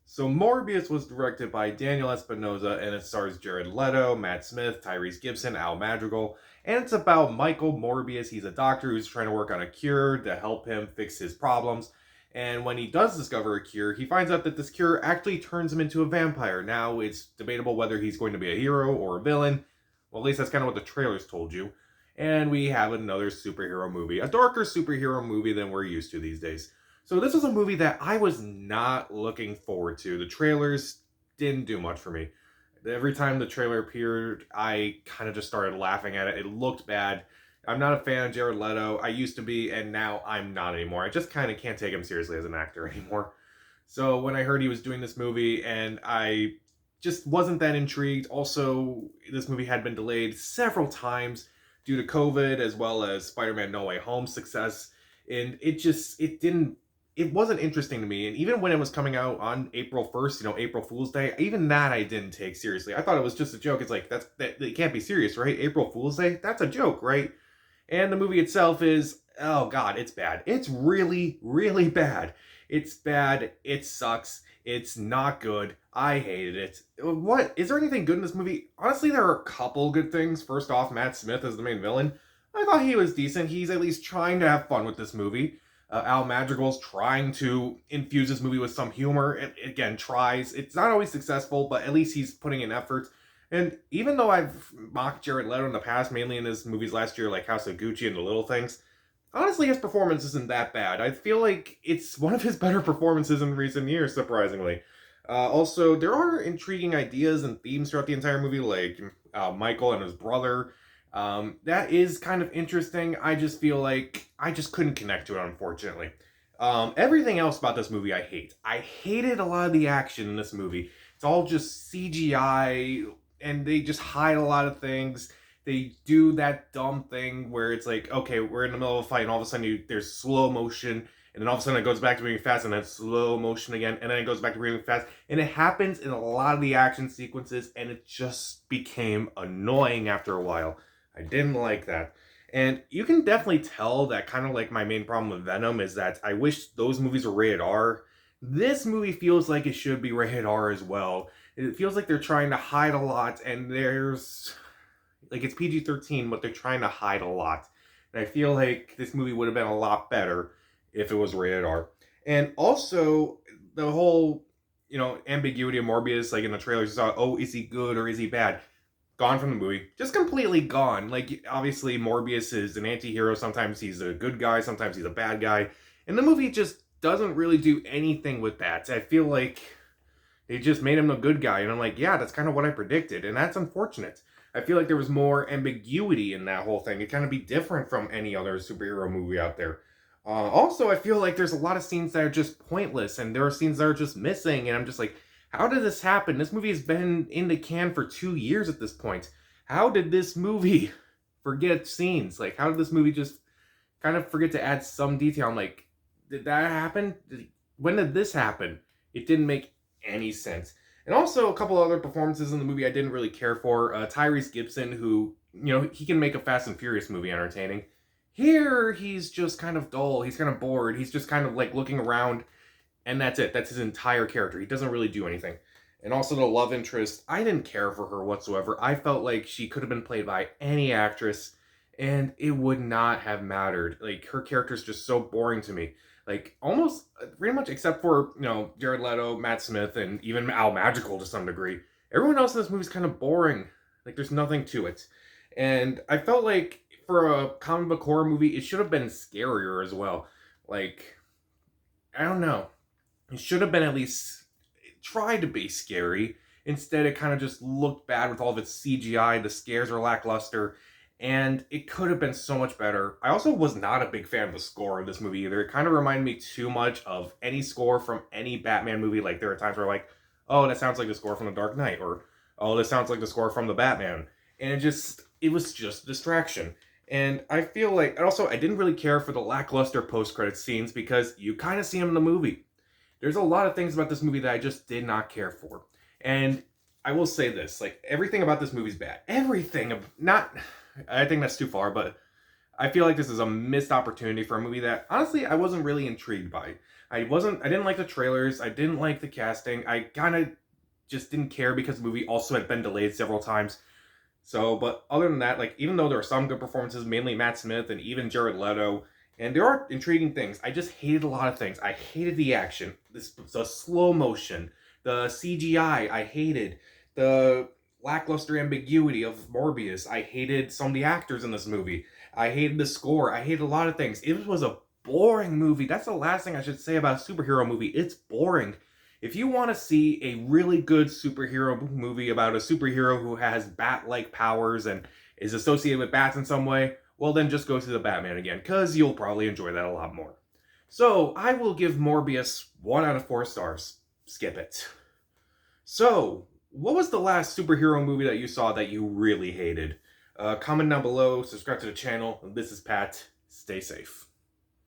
So Morbius was directed by Daniel Espinosa and it stars Jared Leto, Matt Smith, Tyrese Gibson, Al Madrigal, and it's about Michael Morbius. He's a doctor who's trying to work on a cure to help him fix his problems. And when he does discover a cure, he finds out that this cure actually turns him into a vampire. Now it's debatable whether he's going to be a hero or a villain. Well, at least that's kind of what the trailers told you. And we have another superhero movie, a darker superhero movie than we're used to these days. So this was a movie that I was not looking forward to. The trailers didn't do much for me. Every time the trailer appeared, I kind of just started laughing at it. It looked bad. I'm not a fan of Jared Leto. I used to be, and now I'm not anymore. I just kind of can't take him seriously as an actor anymore. So when I heard he was doing this movie, and I just wasn't that intrigued. Also, this movie had been delayed several times due to COVID, as well as Spider-Man No Way Home success. And it wasn't interesting to me. And even when it was coming out on April 1st, April Fool's Day, even that I didn't take seriously. I thought it was just a joke. It's like, that it can't be serious, right? April Fool's Day? That's a joke, right? And the movie itself is, oh God, it's bad. It's really, really bad. It's bad. It sucks. It's not good. I hated it. What? Is there anything good in this movie? Honestly, there are a couple good things. First off, Matt Smith as the main villain. I thought he was decent. He's at least trying to have fun with this movie. Al Madrigal's trying to infuse this movie with some humor. And again, tries. It's not always successful, but at least he's putting in effort. And even though I've mocked Jared Leto in the past, mainly in his movies last year, like House of Gucci and The Little Things, honestly, his performance isn't that bad. I feel like it's one of his better performances in recent years, surprisingly. Also, there are intriguing ideas and themes throughout the entire movie, like Michael and his brother. That is kind of interesting. I just feel like I just couldn't connect to it, unfortunately. Everything else about this movie I hate. I hated a lot of the action in this movie. It's all just CGI, and they just hide a lot of things. They do that dumb thing where it's like, okay, we're in the middle of a fight, and all of a sudden there's slow motion, and then all of a sudden it goes back to being fast, and then slow motion again, and then it goes back to being fast. And it happens in a lot of the action sequences, and it just became annoying after a while. I didn't like that. And you can definitely tell that kind of like my main problem with Venom is that I wish those movies were rated R. This movie feels like it should be rated R as well. It feels like they're trying to hide a lot, and there's like it's PG-13, but they're trying to hide a lot. And I feel like this movie would have been a lot better if it was rated R. And also the whole, ambiguity of Morbius, like in the trailers, you saw, oh, is he good or is he bad? Gone from the movie. Just completely gone. Like, obviously, Morbius is an anti-hero. Sometimes he's a good guy, sometimes he's a bad guy. And the movie just doesn't really do anything with that. I feel like they just made him a good guy. And I'm like, yeah, that's kind of what I predicted. And that's unfortunate. I feel like there was more ambiguity in that whole thing. It kind of be different from any other superhero movie out there. Also, I feel like there's a lot of scenes that are just pointless. And there are scenes that are just missing. And I'm just like, how did this happen? This movie has been in the can for 2 years at this point. How did this movie forget scenes? Like, how did this movie just kind of forget to add some detail? I'm like, did that happen? When did this happen? It didn't make any sense. And also, a couple other performances in the movie I didn't really care for. Tyrese Gibson, who, he can make a Fast and Furious movie entertaining. Here, he's just kind of dull. He's kind of bored. He's just kind of like looking around. And that's it. That's his entire character. He doesn't really do anything. And also the love interest, I didn't care for her whatsoever. I felt like she could have been played by any actress, and it would not have mattered. Like, her character's just so boring to me. Like, almost, pretty much except for, Jared Leto, Matt Smith, and even Al Madrigal to some degree. Everyone else in this movie's kind of boring. Like, there's nothing to it. And I felt like, for a comic book horror movie, it should have been scarier as well. Like, I don't know. It should have been at least tried to be scary. Instead, it kind of just looked bad with all of its CGI. The scares are lackluster, and it could have been so much better. I also was not a big fan of the score of this movie either. It kind of reminded me too much of any score from any Batman movie. Like, there are times where like, oh, that sounds like the score from The Dark Knight, or oh, this sounds like the score from The Batman. And it was just distraction. And I feel like, and also, I didn't really care for the lackluster post-credit scenes because you kind of see them in the movie. There's a lot of things about this movie that I just did not care for. And I will say this, like, everything about this movie is bad. Everything, I think that's too far, but I feel like this is a missed opportunity for a movie that, honestly, I wasn't really intrigued by. I didn't like the trailers. I didn't like the casting. I kind of just didn't care because the movie also had been delayed several times. So, but other than that, like, even though there are some good performances, mainly Matt Smith and even Jared Leto, and there are intriguing things, I just hated a lot of things. I hated the action, the slow motion, the CGI. I hated the lackluster ambiguity of Morbius. I hated some of the actors in this movie. I hated the score. I hated a lot of things. It was a boring movie. That's the last thing I should say about a superhero movie. It's boring. If you want to see a really good superhero movie about a superhero who has bat-like powers and is associated with bats in some way, well then just go see the Batman again, because you'll probably enjoy that a lot more. So, I will give Morbius 1 out of 4 stars. Skip it. So, what was the last superhero movie that you saw that you really hated? Comment down below, subscribe to the channel. This is Pat. Stay safe.